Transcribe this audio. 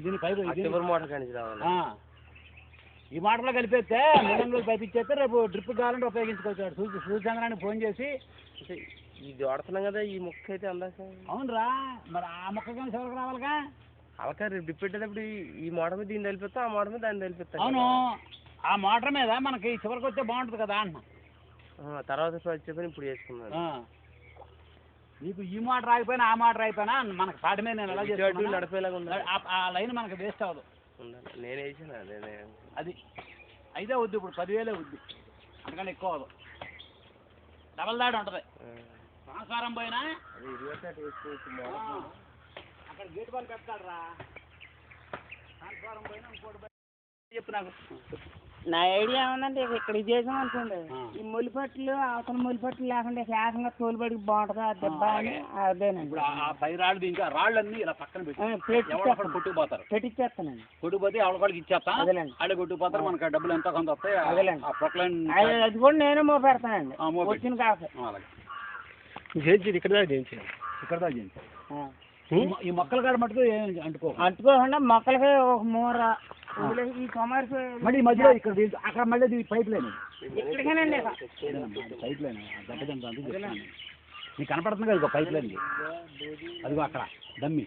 దీని pipe motor కానీ రావాలి. ఈ మోటార్లో కలిపేస్తే మిలంలో పైపు ఇచ్చేస్తే రేపు డ్రిప్ కావాలంటే ఉపయోగించుకోవచ్చు. సూర్యచంద్రానికి ఫోన్ చేసి ఇది వాడుతున్నాం కదా ఈ మొక్క అయితే అందాక. అవునరా, మరి ఆ మొక్క కానీ చివరికి రావాలిగా. అలాగే రేపు డ్రిప్ పెట్టేటప్పుడు ఈ మోటార్ మీద దీన్ని తెలిపిస్తా, ఆ మోటార్ మీద దాన్ని తెలిపిస్తా. అవును, ఆ మోటార్ మీద మనకి చివరికి వస్తే బాగుంటుంది కదా అన్న. తర్వాత వచ్చే ఇప్పుడు చేసుకున్నాను. నీకు ఈ మోటార్ ఆగిపోయినా ఆ మోటార్ అయిపోయినా మనకు పాటి మీద నేను ఎలా చేస్తాను నడిపేలాగా ఉండాలి. ఆ లైన్ మనకు వేస్ట్ అవ్వదు. నేను వేసాను అది అయితే వద్దు, ఇప్పుడు 10,000 వద్దు, అందుకని ఎక్కువ అవ్వదు. డబల్ దాడి ఉంటుంది. ట్రాన్స్ఫారం పోయినా అక్కడ గేట్ బాల్ పెడతాడు రా. ట్రాన్స్ఫారం పోయినా ఇంకోటి చెప్పు నాకు. నా ఐడియా ఏమందంటే ఇక్కడ ఇది చేసాం అనుకోండి, ఈ ములిపట్లు అవతల ములిపట్లు లేకుండా ఏకంగా తోలుబడికి బాగుంటుంది ఆ దెబ్బ అని. అదేనండి. ఇప్పుడు ఆ పై రాళ్ళు ఇంకా రాళ్ళన్నీ ఇలా పక్కన పెట్టి కొట్టుకుపోతారు. పెట్టిచ్చేస్తానండి. కొట్టుకుపోతే ఎవరికాళ్ళకి ఇచ్చేస్తాం. అదేనండి. వాళ్ళు కొట్టుకుపోతారు, మనకి డబ్బులు ఎంత కొంత వస్తాయి. అదేనండి. ఆ ప్రొక్లైన్ అది కూడా నేనే మోపెడతానండి వచ్చిన కాఫీ. ఇక్కడ దాకా చేయించాను. ఇక్కడ దాకా చేయించాను. ఈ మొక్కల కాడ మటుకు అంటుకోకుండా మొక్కలకి ఒక మూర ఈ కొమర్స్ మళ్ళీ మధ్యలో ఇక్కడ అక్కడ మళ్ళీ పైప్ లైన్ ఇక్కడికేనండి. పైప్ లైన్ నీకు కనపడుతుంది కదా పైప్ లైన్. అదిగో అక్కడ దమ్మి.